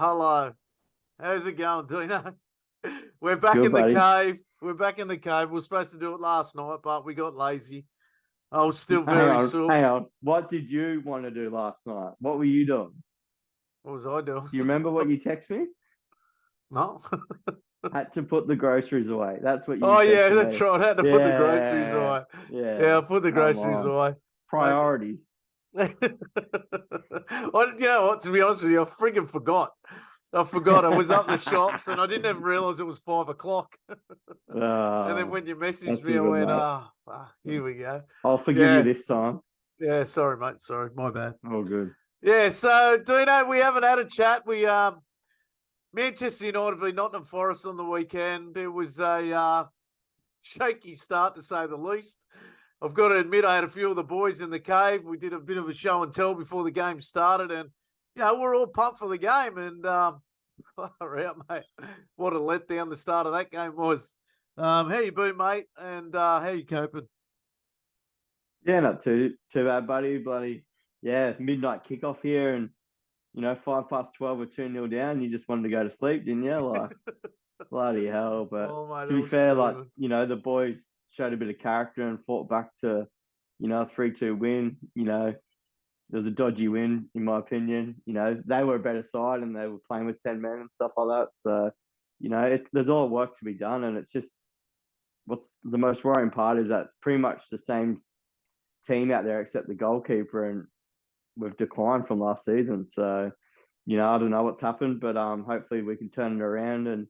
hello. How's it going, Dino? We're back Good, in the buddy. cave. We're back in the cave. We were supposed to do it last night, but we got lazy. I was still Hang very on, sore. hang on. What did you want to do last night? What were you doing? What was I doing? Do you remember what you text me? No. Had to put the groceries away. That's what you Oh, said yeah, to that's me. right. I had to put the groceries Yeah, away. yeah. Yeah, I put the Come groceries on. away. Priorities. You know what? To be honest with you, I friggin' forgot. I forgot. I was up the shops and I didn't even realize it was 5 o'clock. And then Oh, when you messaged that's me, all I good, went, mate. here we go. I'll forgive you Yeah. this time. Yeah. Sorry, mate. Sorry. My bad. All good. Yeah. So, Dino, we haven't had a chat. Manchester United v Nottingham Forest on the weekend. It was a shaky start, to say the least. I've got to admit, I had a few of the boys in the cave. We did a bit of a show and tell before the game started, and we're all pumped for the game. And far out, mate, what a letdown the start of that game was. How you been, mate? And how you coping? Yeah, not too bad, buddy. Bloody yeah, midnight kickoff here, and 12 or 2-0 down. You just wanted to go to sleep, didn't you? Like bloody hell. But Oh, mate, to it be was fair, like, stupid. the boys showed a bit of character and fought back to, a 3-2 win. There was a dodgy win, in my opinion. They were a better side and they were playing with 10 men and stuff like that. So, there's all work to be done. And it's just what's the most worrying part is that it's pretty much the same team out there except the goalkeeper. And we've declined from last season. So, I don't know what's happened, but hopefully we can turn it around. And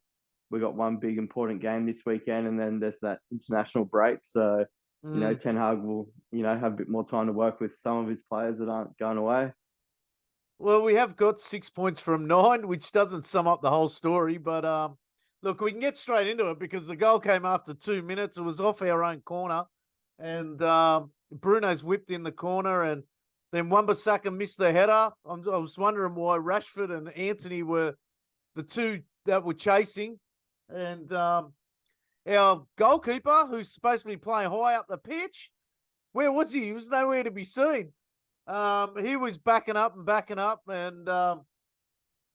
we got one big important game this weekend, and then there's that international break. So, Ten Hag will, have a bit more time to work with some of his players that aren't going away. Well, we have got 6 points from 9, which doesn't sum up the whole story. But look, we can get straight into it because the goal came after 2 minutes. It was off our own corner, and Bruno's whipped in the corner, and then Wan-Bissaka missed the header. I was wondering why Rashford and Anthony were the two that were chasing, and our goalkeeper, who's supposed to be playing high up the pitch, where was he? He was nowhere to be seen. He was backing up, and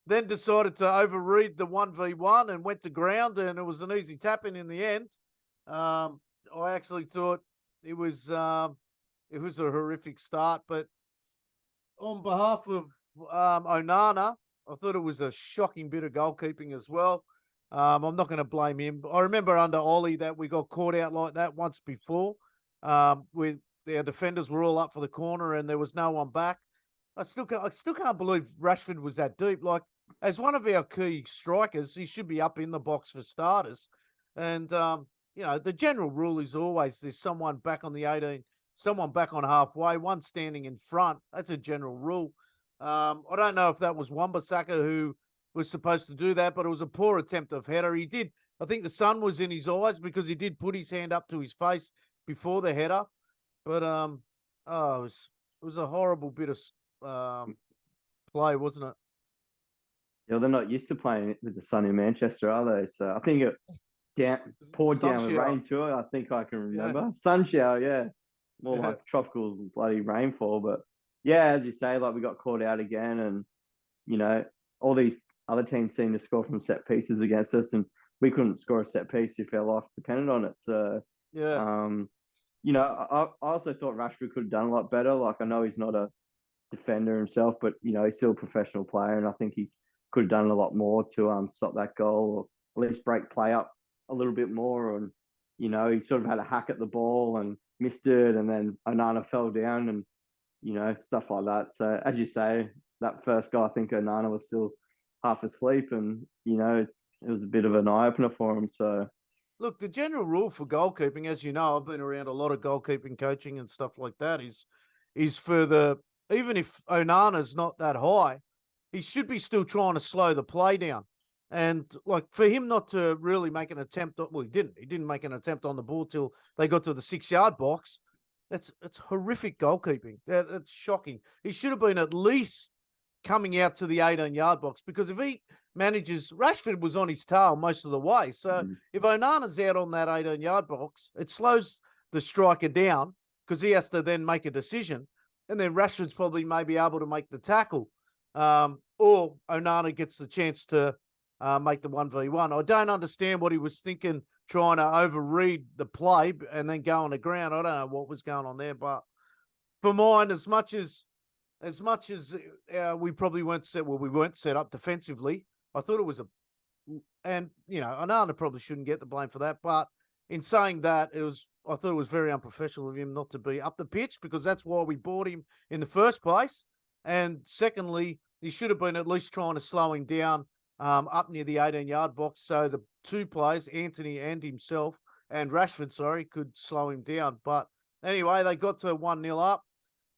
then decided to overread the 1v1 and went to ground, and it was an easy tap in the end. I actually thought it was a horrific start, but on behalf of Onana, I thought it was a shocking bit of goalkeeping as well. I'm not going to blame him. I remember under Ollie that we got caught out like that once before. With our defenders were all up for the corner and there was no one back. I still can't believe Rashford was that deep. Like, as one of our key strikers, he should be up in the box for starters. And the general rule is always there's someone back on the 18, someone back on halfway, one standing in front. That's a general rule. I don't know if that was Wan-Bissaka who was supposed to do that, but it was a poor attempt of header. He did. I think the sun was in his eyes because he did put his hand up to his face before the header. But it was a horrible bit of play, wasn't it? Yeah, they're not used to playing with the sun in Manchester, are they? So I think it poured down with rain too. I think I can remember. Yeah. Sun shower, yeah. More like tropical bloody rainfall. But yeah, as you say, like we got caught out again, and all these other teams seem to score from set pieces against us, and we couldn't score a set piece if our life depended on it. So yeah. I also thought Rashford could have done a lot better. Like, I know he's not a defender himself, but he's still a professional player, and I think he could have done a lot more to stop that goal, or at least break play up a little bit more. And he sort of had a hack at the ball and missed it, and then Onana fell down, and stuff like that. So as you say, that first goal, I think Onana was still half asleep, and it was a bit of an eye opener for him. So. Look, the general rule for goalkeeping, as you know, I've been around a lot of goalkeeping coaching and stuff like that, is for even if Onana's not that high, he should be still trying to slow the play down. And like for him not to really make an attempt, well, he didn't. He didn't make an attempt on the ball till they got to the 6-yard box. It's horrific goalkeeping. That's shocking. He should have been at least coming out to the 18-yard box, because if he manages, Rashford was on his tail most of the way. So if Onana's out on that 18-yard box, it slows the striker down because he has to then make a decision. And then Rashford's probably maybe able to make the tackle. or Onana gets the chance to make the 1v1. I don't understand what he was thinking, trying to overread the play and then go on the ground. I don't know what was going on there, but for mine, as much as we probably weren't set, well, we weren't set up defensively. I thought it was and Onana probably shouldn't get the blame for that. But in saying that, I thought it was very unprofessional of him not to be up the pitch, because that's why we bought him in the first place. And secondly, he should have been at least trying to slow him down up near the 18-yard box, so the two players, Anthony and himself, and Rashford, sorry, could slow him down. But anyway, they got to 1-0 up.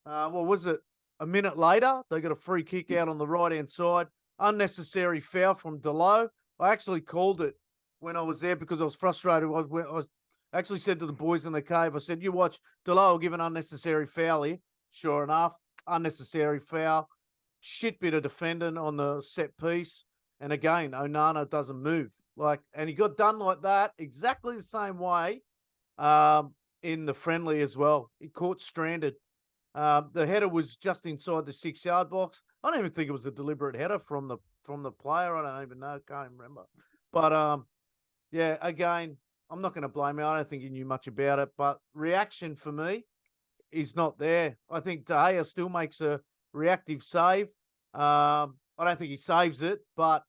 What was it? A minute later, they got a free kick out on the right-hand side. Unnecessary foul from Delo. I actually called it when I was there because I was frustrated. I actually said to the boys in the cave, I said, you watch, Delo will give an unnecessary foul here. Sure enough, unnecessary foul. Shit bit of defending on the set piece. And again, Onana doesn't move. And he got done like that, exactly the same way in the friendly as well. He caught stranded. The header was just inside the 6-yard box. I don't even think it was a deliberate header from the player. I don't even know. Can't even remember. But yeah, again, I'm not going to blame him. I don't think he knew much about it. But reaction for me is not there. I think De Gea still makes a reactive save. I don't think he saves it, but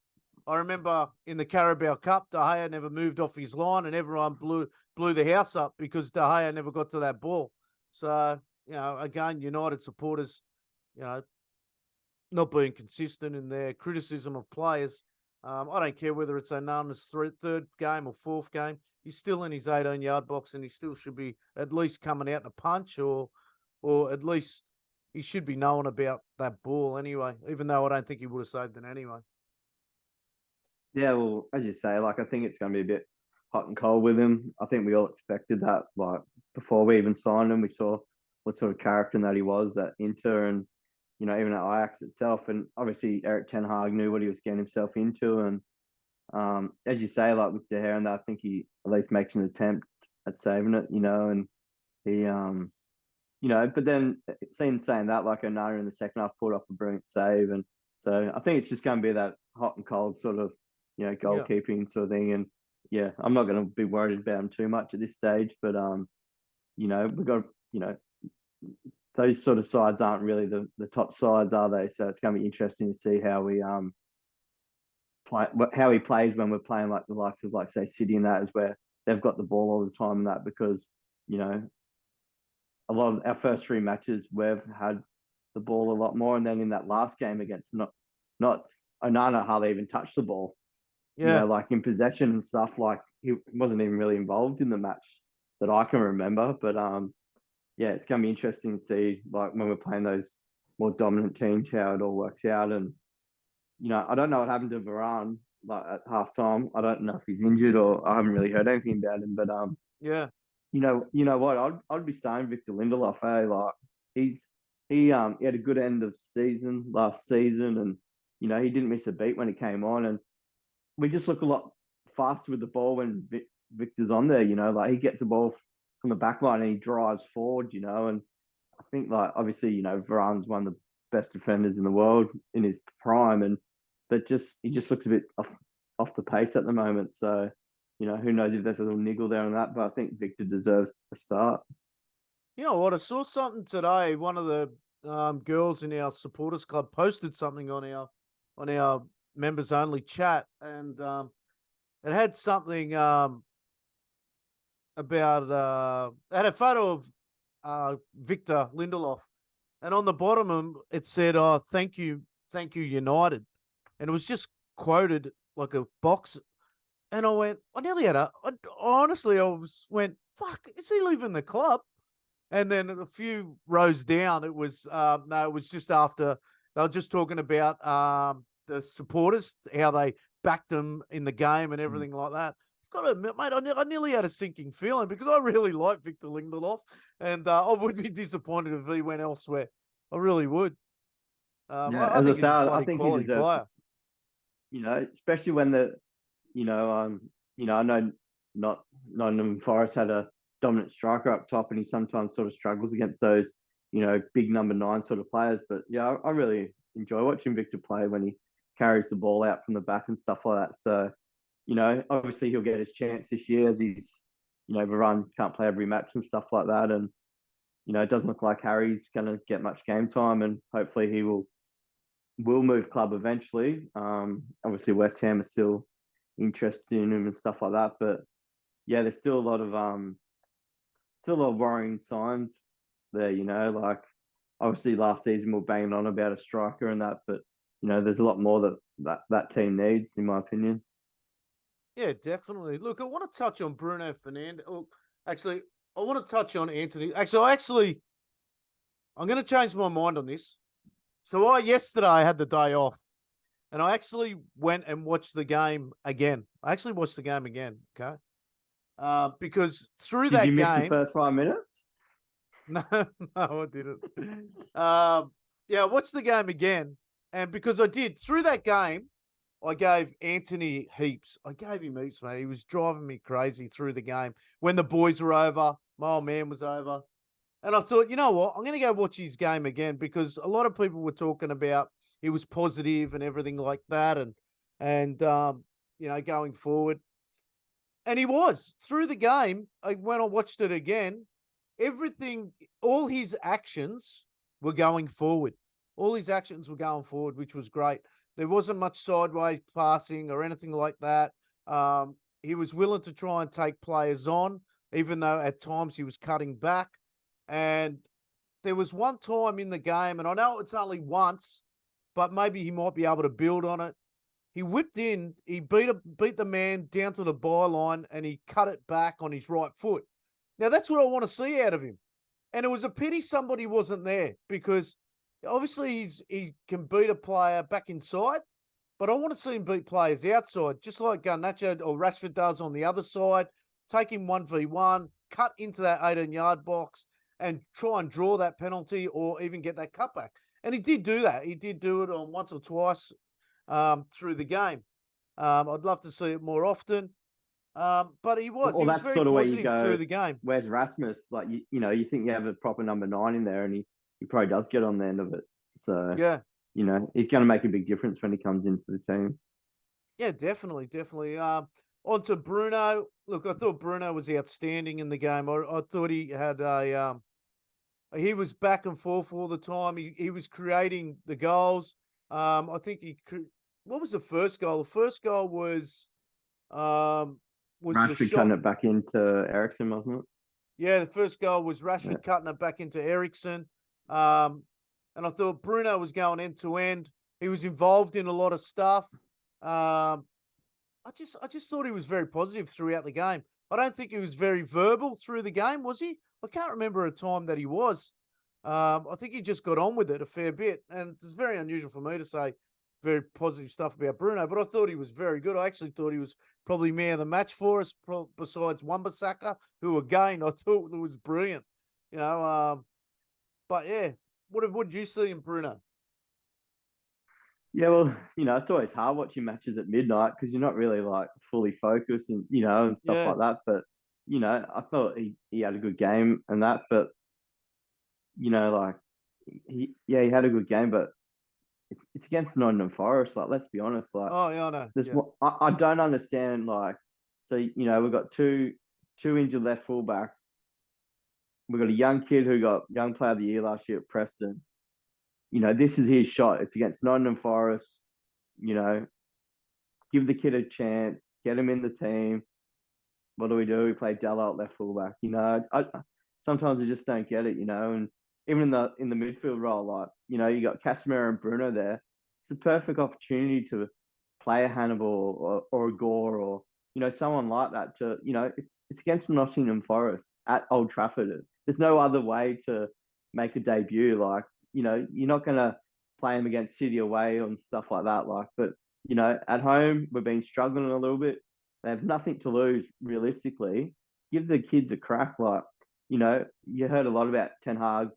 I remember in the Carabao Cup, De Gea never moved off his line, and everyone blew the house up because De Gea never got to that ball. So, again, United supporters, not being consistent in their criticism of players. I don't care whether it's Onana's third game or fourth game. He's still in his 18-yard box, and he still should be at least coming out to punch, or at least he should be knowing about that ball anyway, even though I don't think he would have saved it anyway. Yeah, well, as you say, I think it's going to be a bit hot and cold with him. I think we all expected that. Before we even signed him, we saw what sort of character that he was at Inter and, even at Ajax itself. And obviously, Erik ten Hag knew what he was getting himself into. And as you say, with De Gea and that, I think he at least makes an attempt at saving it, and he, but then saying that, Onana in the second half pulled off a brilliant save. And so I think it's just going to be that hot and cold sort of, goalkeeping sort of thing. And yeah, I'm not going to be worried about him too much at this stage, but we've got, those sort of sides aren't really the top sides, are they? So it's going to be interesting to see how we how he plays when we're playing the likes of say City and that, is where they've got the ball all the time and that, because a lot of our first 3 matches we've had the ball a lot more, and then in that last game against not Onana hardly even touched the ball. Yeah. In possession and stuff, he wasn't even really involved in the match that I can remember. But yeah, it's going to be interesting to see when we're playing those more dominant teams how it all works out. And I don't know what happened to Varane at halftime. I don't know if he's injured, or I haven't really heard anything about him. But Yeah. you know what? I'd be starting Victor Lindelof. He had a good end of season last season, and he didn't miss a beat when he came on, and we just look a lot faster with the ball when Victor's on there. He gets the ball from the back line and he drives forward. And I think obviously Varane's one of the best defenders in the world in his prime, but he just looks a bit off the pace at the moment. So who knows if there's a little niggle there on that, but I think Victor deserves a start. You know what? I saw something today. One of the girls in our supporters club posted something on our members only chat, and it had something about it had a photo of Victor Lindelof, and on the bottom it said, "Oh, thank you, United," and it was just quoted like a box. And I went, I nearly had honestly, went, fuck, is he leaving the club? And then a few rows down, it was, no, it was just after they were just talking about the supporters, how they backed them in the game and everything like that. I've got to admit, mate, I nearly had a sinking feeling because I really like Victor Lindelof, and I would be disappointed if he went elsewhere. I really would. Yeah, I as I think say, he's a I bloody think he quality player. deserves, especially when I know not Nottingham Forest had a dominant striker up top, and he sometimes sort of struggles against those, big number 9 sort of players. But yeah, I really enjoy watching Victor play when he carries the ball out from the back and stuff like that. So, obviously he'll get his chance this year as he's, Varane can't play every match and stuff like that. And, it doesn't look like Harry's going to get much game time, and hopefully he will move club eventually. Obviously West Ham are still interested in him and stuff like that. But yeah, there's still a lot of worrying signs there, like obviously last season we're banging on about a striker and that, but there's a lot more that team needs, in my opinion. Yeah, definitely. Look, I want to touch on Bruno Fernandes. Oh, actually, I want to touch on Anthony. I'm going to change my mind on this. So yesterday I had the day off, and I actually went and watched the game again. Okay, because through Did you that miss the game, first 5 minutes? no, I didn't. Yeah, I watched the game again, and because I did through that game, I gave Anthony heaps. I gave him heaps, mate. He was driving me crazy through the game. When the boys were over, my old man was over. And I thought, you know what? I'm going to go watch his game again because a lot of people were talking about he was positive and everything like that. And going forward. And he was through the game. When I watched it again, everything, all his actions were going forward. All his actions were going forward, which was great. There wasn't much sideways passing or anything like that. He was willing to try and take players on, even though at times he was cutting back. And there was one time in the game, and I know it's only once, but maybe he might be able to build on it. He whipped in, he beat the man down to the byline, and he cut it back on his right foot. Now that's what I want to see out of him. And it was a pity somebody wasn't there because obviously he can beat a player back inside, but I want to see him beat players outside, just like Garnacho or Rashford does on the other side. Take him 1v1, cut into that 18-yard box, and try and draw that penalty or even get that cutback. And he did do that. He did do it on once or twice through the game. I'd love to see it more often. But he was That's very sort of where you positive go, through the game. where's Rasmus? Like, you think you have a proper number 9 in there, and he probably does get on the end of it. So, Yeah. He's going to make a big difference when he comes into the team. Yeah, definitely, definitely. On to Bruno. Look, I thought Bruno was outstanding in the game. I thought he had he was back and forth all the time. He was creating the goals. I think what was the first goal? The first goal was the Rashford shot. cutting it back into Eriksen, wasn't it? Yeah, the first goal was Rashford cutting it back into Eriksen. And I thought Bruno was going end to end. He was involved in a lot of stuff. I just thought he was very positive throughout the game. I don't think he was very verbal through the game, was he? I can't remember a time that he was. I think he just got on with it a fair bit, and it's very unusual for me to say very positive stuff about Bruno, but I thought he was very good. I actually thought he was probably man of the match for us, besides Wan-Bissaka, who again I thought was brilliant. But yeah, what did you see in Bruno? Yeah, well, it's always hard watching matches at midnight because you're not really like fully focused and and stuff Yeah, like that. But I thought he had a good game and that, but like he had a good game, but it's against Nottingham Forest. Like, let's be honest, like oh yeah, I know. there's Yeah, I don't understand. Like, so we've got two injured left fullbacks. We've got a young kid who got young player of the year last year at Preston. This is his shot. It's against Nottingham Forest. Give the kid a chance, get him in the team. What do? We play Della at left fullback. Sometimes I just don't get it. And even in the midfield role, like you got Casemiro and Bruno there. It's a perfect opportunity to play a Hannibal or a Gore or someone like that. To it's against Nottingham Forest at Old Trafford. There's no other way to make a debut. Like you're not gonna play them against City away and stuff like that. Like, but at home, we've been struggling a little bit. They have nothing to lose, realistically. Give the kids a crack. Like, you heard a lot about Ten Hag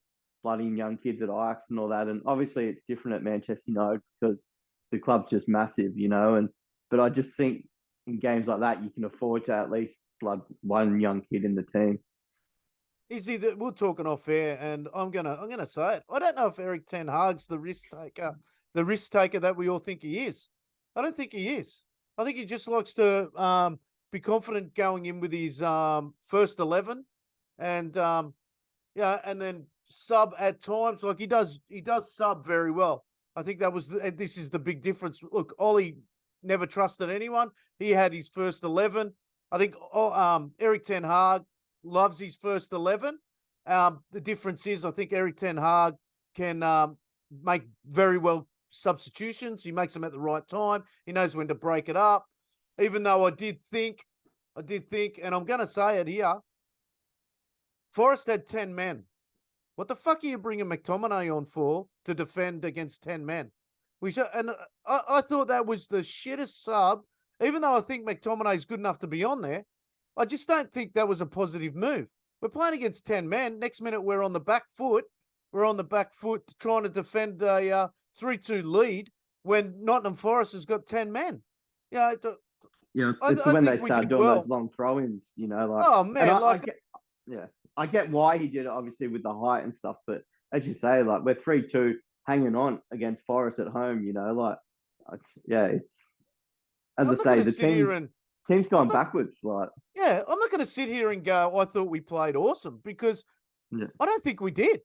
blooding young kids at Ajax and all that. And obviously, it's different at Manchester United because the club's just massive, but I just think in games like that, you can afford to at least blood one young kid in the team. Izzy, we're talking off air, and I'm gonna say it. I don't know if Erik Ten Hag's the risk taker the risk taker that we all think he is. I don't think he is. I think he just likes to be confident going in with his first 11, and yeah, and then sub at times. Like he does sub very well. I think that was this is the big difference. Look, Ollie never trusted anyone. He had his first 11. I think Erik ten Hag loves his first 11. The difference is I think Erik ten Hag can make very well substitutions. He makes them at the right time. He knows when to break it up. Even though I did think, and I'm going to say it here, Forest had 10 men. What the fuck are you bringing McTominay on for to defend against 10 men? I thought that was the shittest sub, even though I think McTominay is good enough to be on there. I just don't think that was a positive move. We're playing against 10 men. Next minute, we're on the back foot. We're on the back foot trying to defend a 3-2 lead when Nottingham Forest has got 10 men. Yeah, it's when they start doing those long throw-ins, like. Oh man, I get why he did it, obviously with the height and stuff. But as you say, like we're 3-2 hanging on against Forest at home. It's as I say, the team's gone backwards. Like, yeah, I'm not going to sit here and go, I thought we played awesome, because I don't think we did.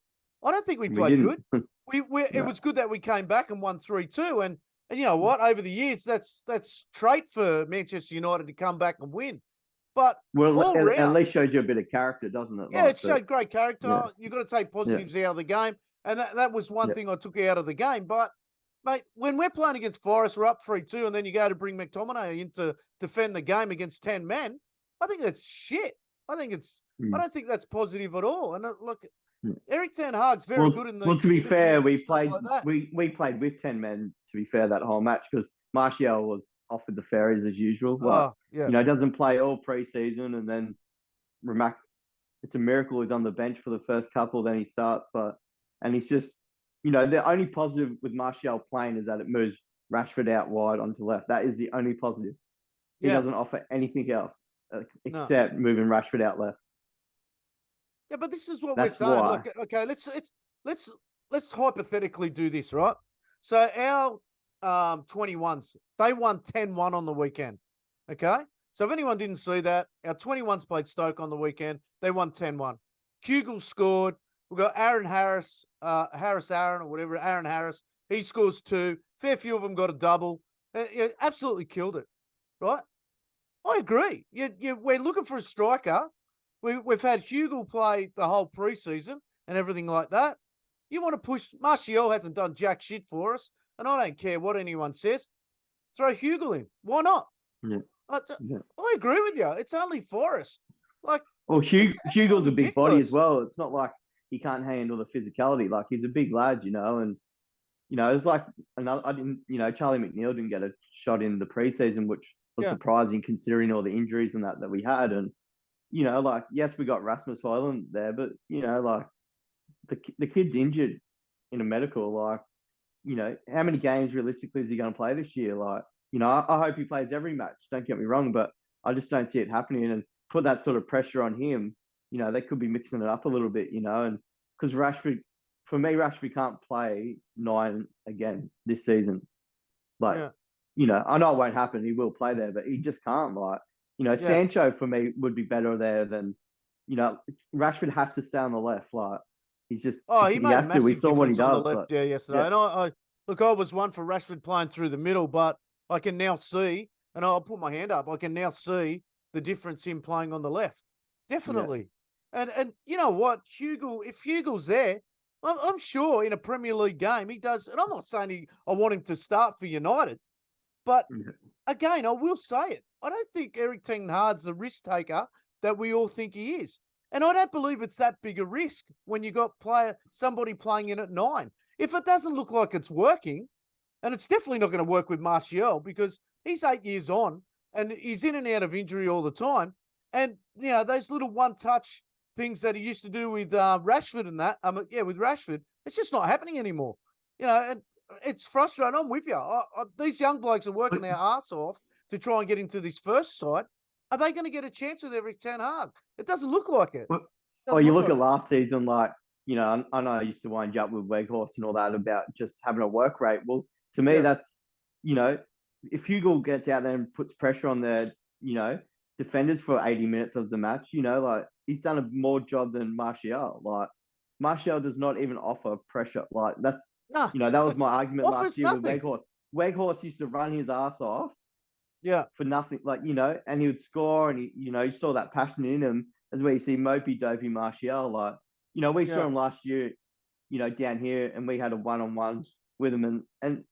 I don't think we played good. It was good that we came back and won 3-2, and you know what? Over the years, that's trait for Manchester United to come back and win. But at least showed you a bit of character, doesn't it? Yeah, it showed great character. Yeah. You've got to take positives out of the game, and that was one thing I took out of the game. But mate, when we're playing against Forest, we're up 3-2, and then you go to bring McTominay in to defend the game against 10 men. I think that's shit. I don't think that's positive at all. And look, Erik ten Hag's very good in the. Well, to be fair, we played with 10 men. To be fair, that whole match, because Martial was off with the fairies as usual. Doesn't play all pre-season, and then Rimac, it's a miracle he's on the bench for the first couple, then he starts. And he's just, the only positive with Martial playing is that it moves Rashford out wide onto left. That is the only positive. He doesn't offer anything else except moving Rashford out left. Yeah, but this is what we're saying. Look, okay, let's hypothetically do this, right? So our 21s, they won 10-1 on the weekend. Okay? So if anyone didn't see that, our 21s played Stoke on the weekend. They won 10-1. Kugel scored. We've got Aaron Harris, Aaron or whatever, Aaron Harris. He scores 2. Fair few of them got a double. Absolutely killed it, right? I agree. We're looking for a striker. We've had Hugel play the whole preseason and everything like that. You want to push. Martial hasn't done jack shit for us, and I don't care what anyone says. Throw Hugel in. Why not? Yeah. I agree with you. It's only Forest. Hugel's a big body as well. It's not like he can't handle the physicality. Like, he's a big lad, and it's like Charlie McNeil didn't get a shot in the preseason, which was surprising considering all the injuries and that we had. And yes, we got Rasmus Højlund there, but the kid's injured in a medical. Like, how many games realistically is he going to play this year? Like, I hope he plays every match. Don't get me wrong, but I just don't see it happening. And put that sort of pressure on him. They could be mixing it up a little bit. And because Rashford can't play 9 again this season. Like, I know it won't happen. He will play there, but he just can't. Like, Sancho for me would be better there than, Rashford has to stay on the left. Like, he's just, he has to. We saw what he does. Yesterday. And I was one for Rashford playing through the middle, but I can now see, and I'll put my hand up, I can now see the difference in playing on the left. Definitely. Yeah. And you know what? If Hugel's there, I'm sure in a Premier League game he does, and I'm not saying I want him to start for United, but again, I will say it. I don't think Erik ten Hag's the risk taker that we all think he is. And I don't believe it's that big a risk when you got somebody playing in at 9. If it doesn't look like it's working, and it's definitely not going to work with Martial because he's 8 years on and he's in and out of injury all the time. And, those little one-touch things that he used to do with Rashford and that, with Rashford, it's just not happening anymore. And it's frustrating. I'm with you. These young blokes are working their arse off to try and get into this first side. Are they going to get a chance with Erik ten Hag? It doesn't look like it. You look at last season, like, I know I used to wind you up with Weghorst and all that about just having a work rate. Well, to me, Yeah. that's, if Hugo gets out there and puts pressure on their, defenders for 80 minutes of the match, like he's done a more job than Martial. Like Martial does not even offer pressure. Like that's, No, that was my argument last offers year with nothing. Weghorst. Weghorst used to run his ass off Yeah. for nothing, like, and he would score, and you saw that passion in him, as where you see Mopey, Dopey, Martial. Like, we saw Yeah. him last year, down here, and we had a one-on-one with him, and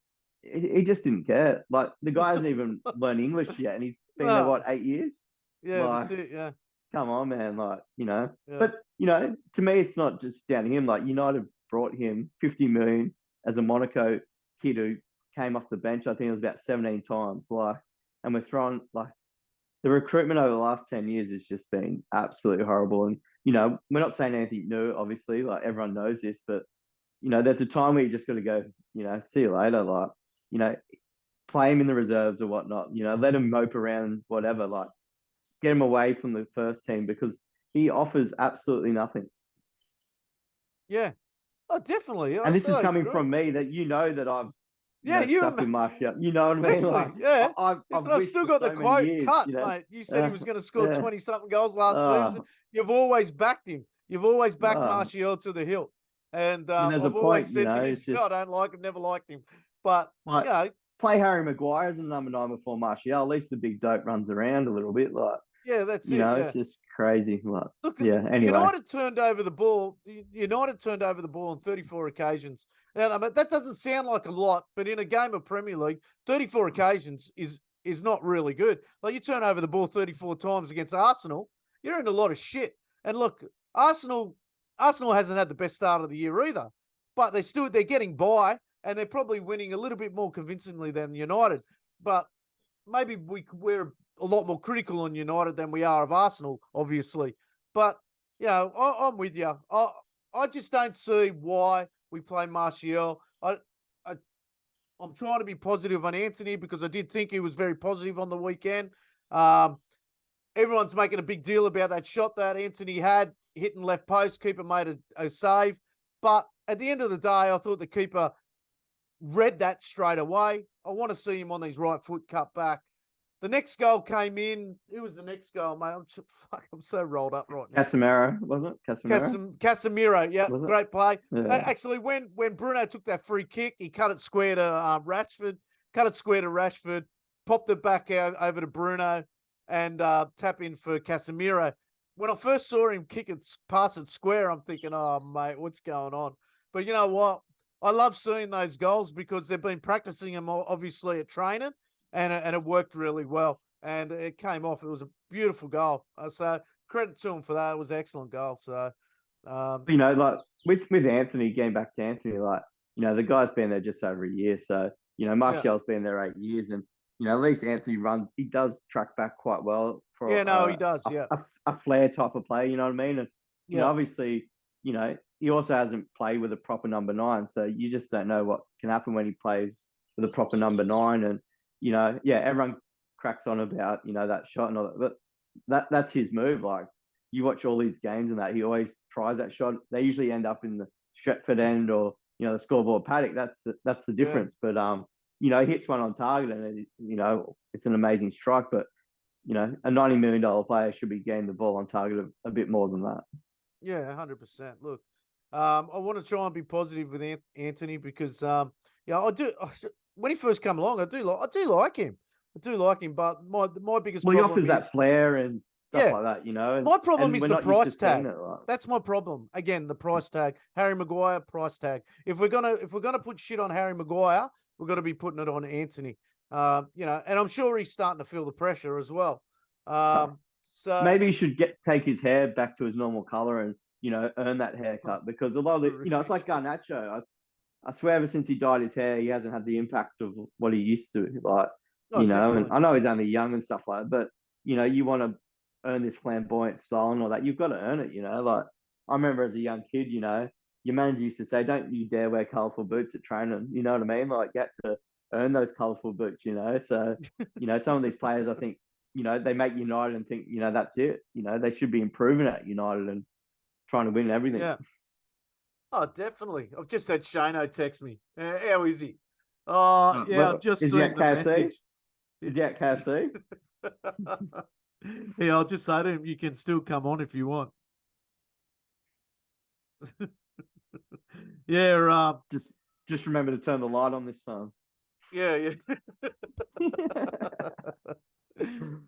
he just didn't care. Like, the guy hasn't even learned English yet, and he's been there, No. what, 8 years? Yeah, that's Like, it. Yeah. come on, man. Like, Yeah. but, to me, it's not just down to him. Like, United brought him 50 million as a Monaco kid who came off the bench. I think it was about 17 times. Like, and we're throwing, like, the recruitment over the last 10 years has just been absolutely horrible. And, we're not saying anything new, obviously. Like, everyone knows this, but, there's a time where you just got to go, see you later. Like, play him in the reserves or whatnot. Let him mope around, whatever. Like, get him away from the first team, because he offers absolutely nothing. Yeah. Oh, definitely. And this is I coming agree. from me, that that I've Yeah, stuck with Martial. You know what I mean? definitely. Like, Yeah. I've I've wished still for got the so many quote years. cut, mate. You said he was going to score Yeah. 20 something goals last season. Uh, You've always backed him. You've always backed uh, Martial to the hilt. And there's a I've always point, said to you, it's I just don't like him, never liked him. But, like, play Harry Maguire as a number 9 before Martial. At least the big dope runs around a little bit. Like, yeah, that's it. Yeah. it's just crazy. Like, Look, yeah. Anyway, United turned over the ball. United turned over the ball on 34 occasions. Now, I mean, that doesn't sound like a lot, but in a game of Premier League, 34 occasions is not really good. Like, you turn over the ball 34 times against Arsenal, you're in a lot of shit. And look, Arsenal hasn't had the best start of the year either, but they're getting by, and they're probably winning a little bit more convincingly than United. But maybe we're a lot more critical on United than we are of Arsenal, obviously. But, I'm with you. I just don't see why we play Martial. I'm trying to be positive on Anthony, because I did think he was very positive on the weekend. Everyone's making a big deal about that shot that Anthony had, hitting left post. Keeper made a save. But at the end of the day, I thought the keeper read that straight away. I want to see him on his right foot cut back. The next goal came in. Who was the next goal, mate? I'm so rolled up right now. Casemiro, wasn't it? Casemiro, yeah, Was it? great play. Yeah. Actually, when Bruno took that free kick, he cut it square to Rashford, popped it back out over to Bruno, and tap in for Casemiro. When I first saw him kick it past it square, I'm thinking, oh, mate, what's going on? But you know what? I love seeing those goals, because they've been practicing them, obviously, at training, and it worked really well. And it came off. It was a beautiful goal. So credit to him for that. It was an excellent goal. So, like with Anthony, getting back to Anthony, like, the guy's been there just over a year. So, Martial's been there 8 years, and, at least Anthony he does track back quite well for yeah, no, he does. Yeah. a flair type of player, you know what I mean? And, Yeah. Obviously, he also hasn't played with a proper number 9. So you just don't know what can happen when he plays with a proper number 9. And, everyone cracks on about, that shot and all that, but that's his move. Like, you watch all these games and that he always tries that shot. They usually end up in the Stretford end or, the scoreboard paddock. That's the difference. Yeah. But, he hits one on target, and, it's an amazing strike. But, a $90 million player should be getting the ball on target a bit more than that. Yeah, 100%. Look, I want to try and be positive with Anthony, because, I do. When he first came along, I do like him. But my biggest problem he offers that flair and stuff like that, And, my problem is the price tag. Like. That's my problem. Again, the price tag. Harry Maguire price tag. If we're gonna put shit on Harry Maguire, we've got to be putting it on Anthony. And I'm sure he's starting to feel the pressure as well. So maybe he should take his hair back to his normal color and, earn that haircut, because a lot of it's like Garnacho. I swear, ever since he dyed his hair, he hasn't had the impact of what he used to. Like, definitely. And I know he's only young and stuff like that, but, you want to earn this flamboyant style and all that. You've got to earn it, Like, I remember as a young kid, your manager used to say, don't you dare wear colourful boots at training. You know what I mean? Like, you had to earn those colourful boots, So, some of these players, I think, they make United and think, that's it. They should be improving at United and trying to win everything. Yeah. Oh, definitely. I've just had Shano text me. How is he? Oh, yeah, I've just Is he seen at the KFC? message. Is he at KFC? Yeah, I'll just say to him, you can still come on if you want. Yeah, Just remember to turn the light on this time. yeah, yeah.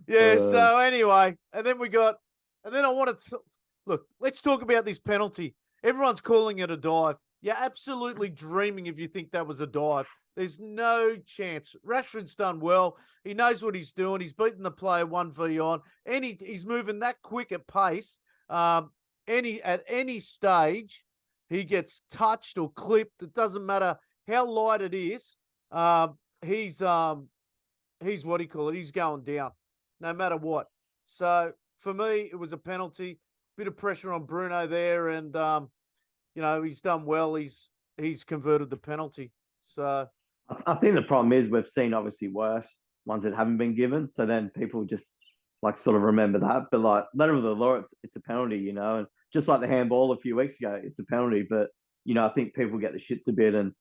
Yeah, Uh, so anyway, and then I wanted to look, let's talk about this penalty. Everyone's calling it a dive. You're absolutely dreaming if you think that was a dive. There's no chance. Rashford's done well. He knows what he's doing. He's beaten the player 1v on. He's moving that quick at pace. At any stage, he gets touched or clipped. It doesn't matter how light it is. He's what do you call it? He's going down, no matter what. So for me, it was a penalty. Bit of pressure on Bruno there, and he's done well. He's converted the penalty. So I think the problem is we've seen obviously worse ones that haven't been given. So then people just like sort of remember that. But like letter of the law, it's a penalty, and just like the handball a few weeks ago, it's a penalty. But I think people get the shits a bit, and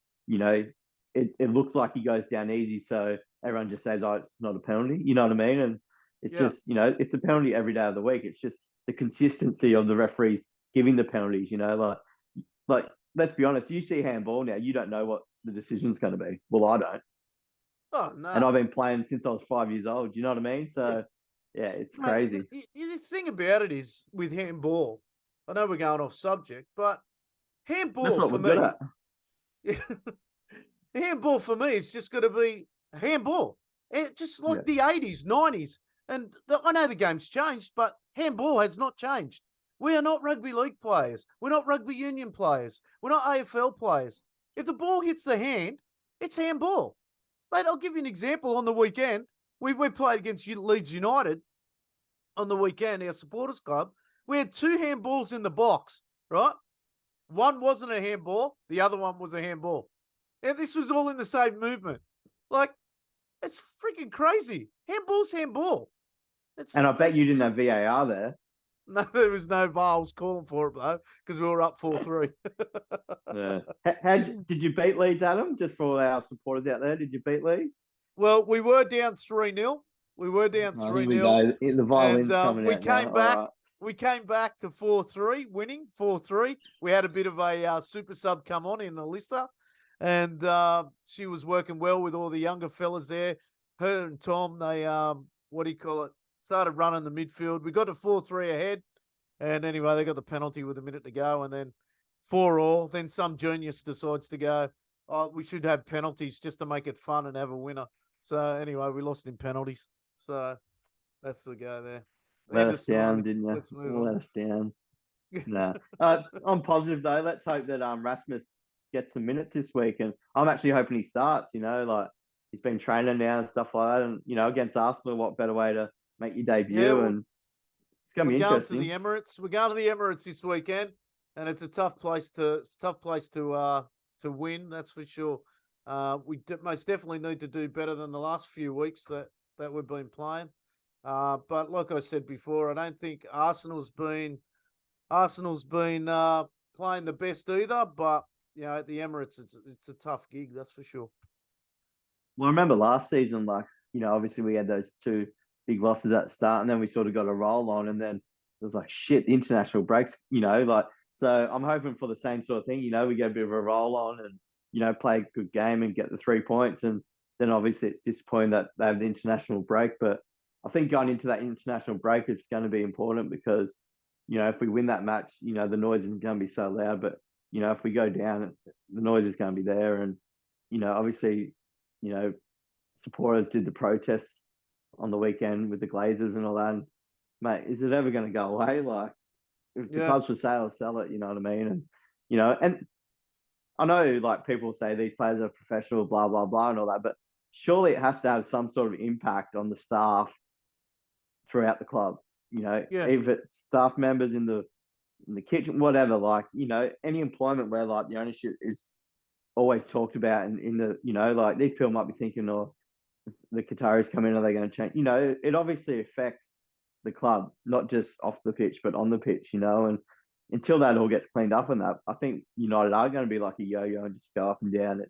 it looks like he goes down easy, so everyone just says, "Oh, it's not a penalty." You know what I mean? And it's yeah, just it's a penalty every day of the week. It's just the consistency of the referees giving the penalties. Like let's be honest, you see handball now, you don't know what the decision's going to be. Well, I don't, oh and no, I've been playing since I was 5 years old. You know what I mean? yeah, So yeah, it's mate. crazy. The thing about it is with handball. I know we're going off subject, but That's handball what for we're good me, at. handball for me is just going to be handball. It just Yeah, like the 80s, 90s. And I know the game's changed, but handball has not changed. We are not rugby league players. We're not rugby union players. We're not AFL players. If the ball hits the hand, it's handball. Mate, I'll give you an example. On the weekend, we played against Leeds United on the weekend, our supporters club. We had two handballs in the box, right? One wasn't a handball, the other one was a handball. And this was all in the same movement. Like, it's freaking crazy. Handball's handball. It's and I bet you that's didn't have VAR there. no, there was no VAR. I was calling for it though because we were up 4-3. Yeah. Did you beat Leeds, Adam? Just for all our supporters out there, did you beat Leeds? Well, we were down 3-0. We were down Oh, 3 here we nil go. The and violin's coming we out now. came All back. right. We came back to 4-3, winning 4-3. We had a bit of a super sub come on in Alyssa, and she was working well with all the younger fellas there. Her and Tom, they what do you call it? Started running the midfield. We got to 4-3 ahead, and anyway, they got the penalty with a minute to go, and then 4-all. Then some genius decides to go, "Oh, we should have penalties just to make it fun and have a winner." So anyway, we lost in penalties. So that's the go there. Let End of us down, story. didn't you? Let's move Let on. us down. No. I'm positive though. Let's hope that Rasmus gets some minutes this week, and I'm actually hoping he starts. Like he's been training now and stuff like that, and against Arsenal, what better way to make your Yeah, debut? And it's going to we're be going to the interesting. Emirates. We're going to the Emirates this weekend, and it's a tough place to win. That's for sure. Most definitely need to do better than the last few weeks that we've been playing. But like I said before, I don't think Arsenal's been playing the best either. But at the Emirates, it's a tough gig. That's for sure. Well, I remember last season, like obviously we had those two big losses at the start, and then we sort of got a roll on, and then it was like shit, the international breaks, like. So I'm hoping for the same sort of thing. We get a bit of a roll on, and play a good game and get the 3 points, and then obviously it's disappointing that they have the international break. But I think going into that international break is going to be important because if we win that match, the noise isn't going to be so loud. But if we go down, the noise is going to be there, and obviously you know, supporters did the protests on the weekend with the Glazers and all that. And, mate, is it ever going to go away? Like, if the Yeah, club's for sale, sell it. You know what I mean? And I know like people say these players are professional, blah blah blah, and all that, but surely it has to have some sort of impact on the staff throughout the club. yeah, If it's staff members in the kitchen, whatever. Like, any employment where like the ownership is always talked about in the like these people might be thinking, oh, the Qataris come in, are they going to change? It obviously affects the club, not just off the pitch, but on the pitch, and until that all gets cleaned up and that, I think United are going to be like a yo-yo and just go up and down.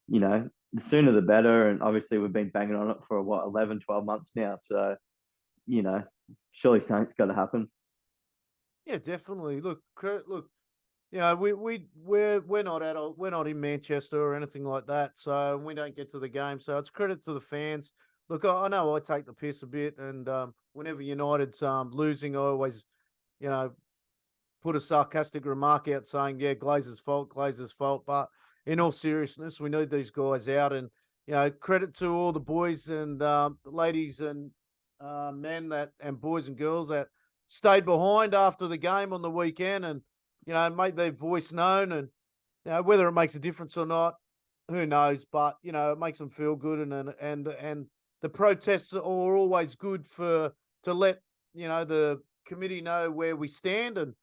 you know, the sooner the better. And obviously we've been banging on it for what 11, 12 months now. So, you know, surely something's got to happen. Yeah, definitely. Look. You know, we're not adult, we're not in Manchester or anything like that, so we don't get to the game. So it's credit to the fans. Look, I know I take the piss a bit, and whenever United's losing, I always, you know, put a sarcastic remark out saying, "Yeah, Glazer's fault, Glazer's fault." But in all seriousness, we need these guys out, and you know, credit to all the boys and ladies and men that and boys and girls that stayed behind after the game on the weekend and you know made their voice known. And you know, whether it makes a difference or not, who knows? But you know, it makes them feel good, and the protests are always good for to let you know the committee know where we stand and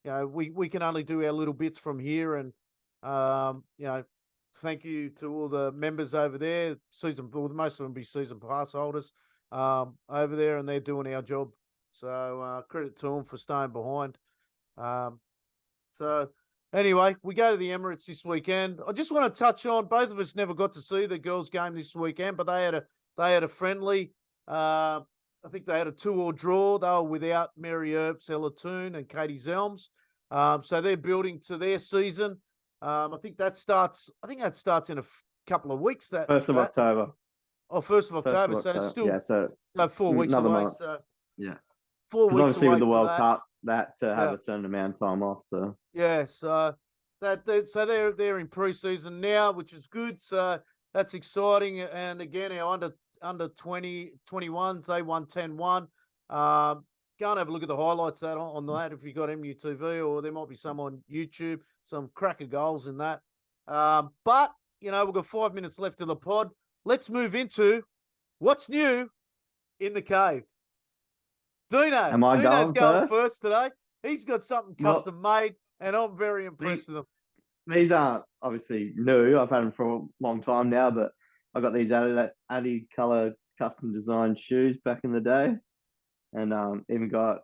you know, we can only do our little bits from here. And, you know, thank you to all the members over there. Well, most of them be season pass holders over there, and they're doing our job. So credit to them for staying behind. Um, so anyway, we go to the Emirates this weekend. I just want to touch on both of us never got to see the girls' game this weekend, but they had a friendly. I think they had a 2-2 draw. They were without Mary Earps, Ella Toon, and Katie Zelms. So they're building to their season. I think that starts. I think that starts in a couple of weeks. That 1st of October. Oh, 1st of October. First of So it's October. still Yeah, so 4 weeks another away. month. So Yeah, 4 because weeks obviously away with the for World that. Cup, that to have Yeah. a certain amount of time off. So Yeah, so they're in preseason now, which is good. So that's exciting. And again, our under 21s, they won 10-1. Go and have a look at the highlights that on that if you got MUTV, or there might be some on YouTube, some cracker goals in that. But you know, we've got 5 minutes left of the pod. Let's move into what's new in the cave. am I Dino's going going first? first today. He's got something Well, custom made, and I'm very impressed with him. these aren't obviously new. I've had them for a long time now, but I got these Addy color custom designed shoes back in the day, and even got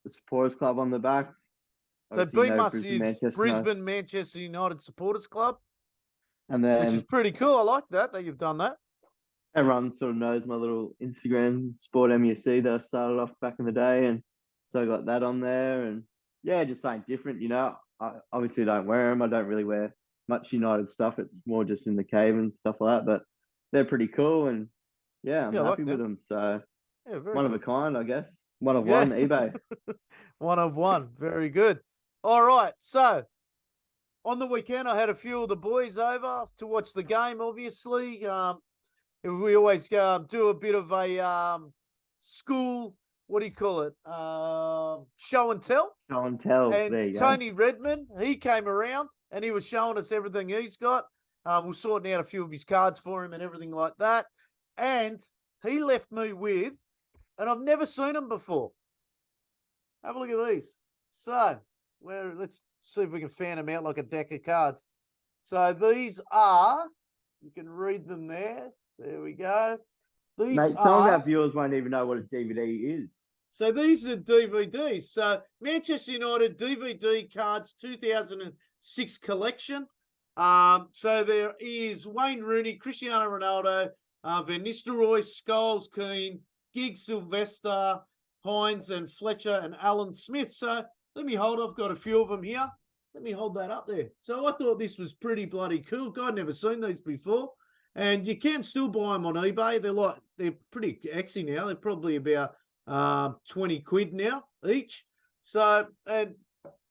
the supporters club on the back. So Obviously, you know BMUS Brisbane, is Manchester, Brisbane Manchester United Supporters Club, and which is then pretty cool. I like that you've done that. everyone sort of knows my little Instagram sport MUC that I started off back in the day, and so I got that on there, and yeah, just something different. You know, I obviously don't wear them. I don't really wear much United stuff. It's more just in the cave and stuff like that. But they're pretty cool, and yeah, I'm Yeah, I happy like with them. them. So Yeah, very one of a good. kind, I guess. One of Yeah. one, eBay. One of one. Very good. All right. So on the weekend, I had a few of the boys over to watch the game, obviously. We always do a bit of a school, what do you call it? Show and tell. Show and tell. And There you go. Tony Redmond, he came around and he was showing us everything he's got. We're sorting out a few of his cards for him and everything like that. And he left me with, and I've never seen them before. Have a look at these. So, let's see if we can fan them out like a deck of cards. So these are, you can read them there. There we go. These Mate, some of are our viewers won't even know what a DVD is. So these are DVDs. So Manchester United DVD cards 2006 collection. So there is Wayne Rooney, Cristiano Ronaldo, Van Nistelrooy, Scholes, Keane, Giggs, Sylvester, Hines, and Fletcher, and Alan Smith. So let me hold. I've got a few of them here. Let me hold that up there. So I thought this was pretty bloody cool. I'd never seen these before. And you can still buy them on eBay. They're pretty exy now. They're probably about 20 quid now each. So, and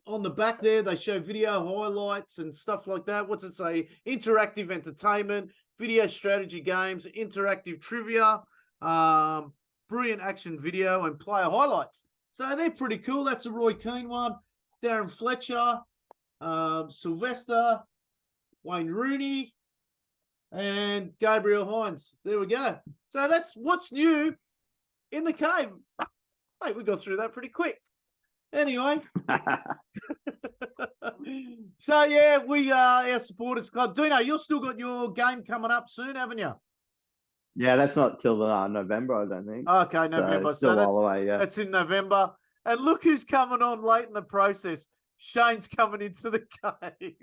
on the back there, they show video highlights and stuff like that. What's it say? Interactive entertainment, video strategy games, interactive trivia, brilliant action video, and player highlights. So they're pretty cool. That's a Roy Keane one. Darren Fletcher, Sylvester, Wayne Rooney, and Gabriel Hines. There we go. So that's what's new in the cave. Mate, we got through that pretty quick. Anyway. So, yeah, we are our supporters club. Dino, you've still got your game coming up soon, haven't you? Yeah, that's not till November, I don't think. Okay, November. So still a while away, yeah. That's in November. And look who's coming on late in the process. Shane's coming into the game.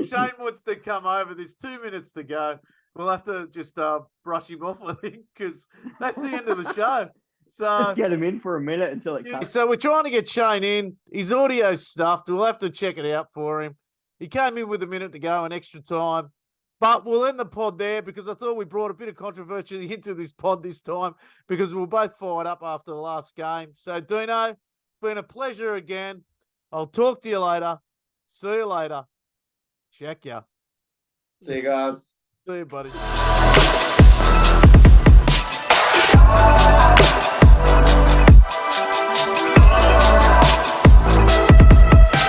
Shane wants to come over. There's 2 minutes to go. We'll have to just brush him off, I think, because that's the end of the show. So just get him in for a minute until it cuts. So we're trying to get Shane in. His audio's stuffed. We'll have to check it out for him. He came in with a minute to go and extra time. But we'll end the pod there because I thought we brought a bit of controversy into this pod this time because we were both fired up after the last game. So, Dino, been a pleasure again. I'll talk to you later. See you later. Check ya. See you guys. See you, buddy.